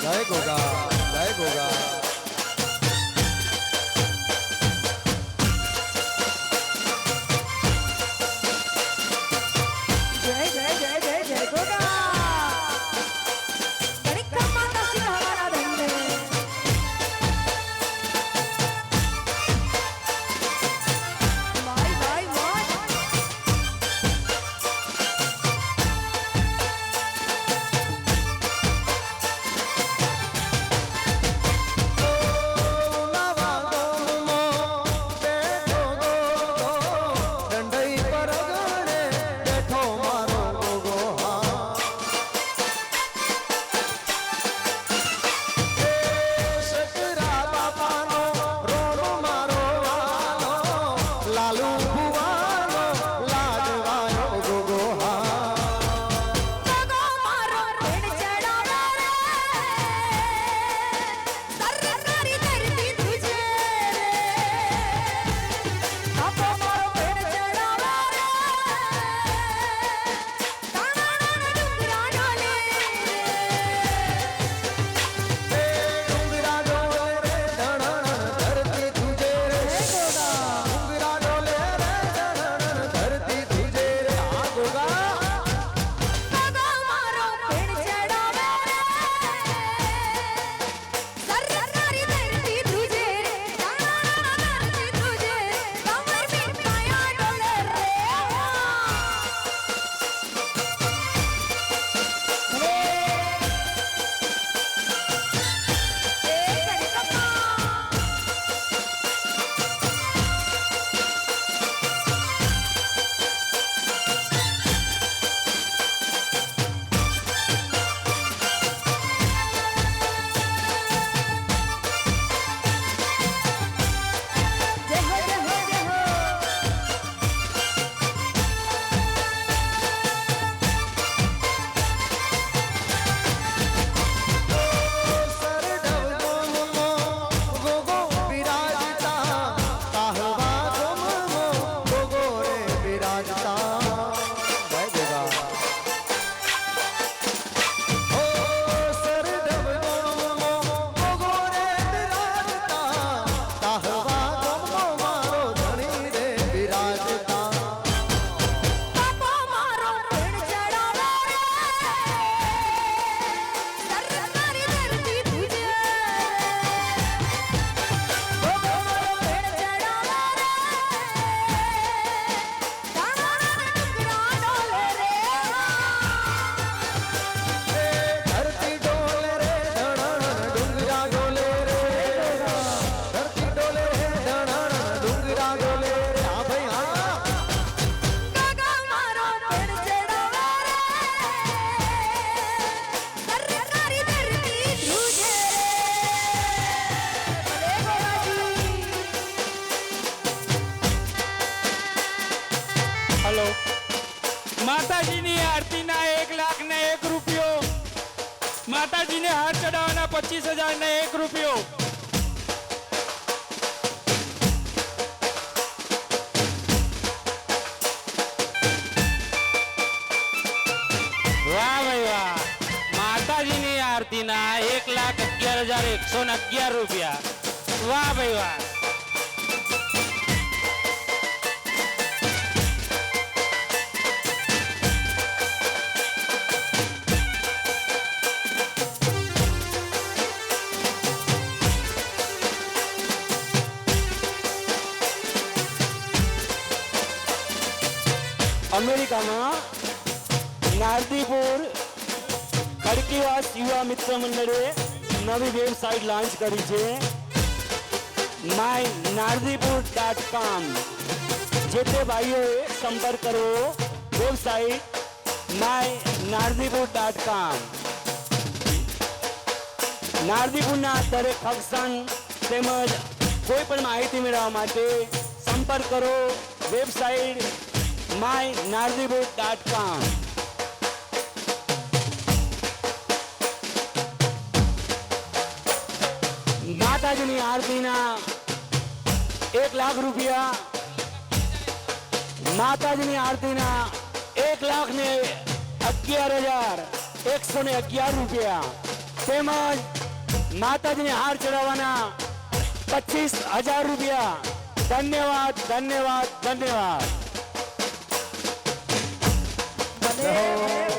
જય ગોગા જય ગોગા માતાજીની આરતીના 1,01 રૂપિયો, માતાજીને હાથ ચડાવવાના 25,000 1 રૂપિયો. વાહ ભાઈ વાહ, માતાજીની આરતીના 1,11,111 રૂપિયા. વાહ ભાઈ વાહ. અમેરિકામાં નારદીપુર ખડકીવાસ યુવા મિત્ર મંડળે નવી વેબસાઇટ લોન્ચ કરી છે mynardipur.com. જે તે ભાઈઓએ સંપર્ક કરવો. Website mynardipur.com. નારદીપુરના દરેક ફંક્શન તેમજ કોઈ પણ માહિતી મેળવવા માટે સંપર્ક કરો. Website mynardipur.com. માતાજીની આરતીના 1,00,000 રૂપિયા. માતાજીની આરતીના 1,11,111 રૂપિયા. તેમજ માતાજીને હાર ચડાવવાના 25,000 રૂપિયા. ધન્યવાદ, ધન્યવાદ, ધન્યવાદ. મને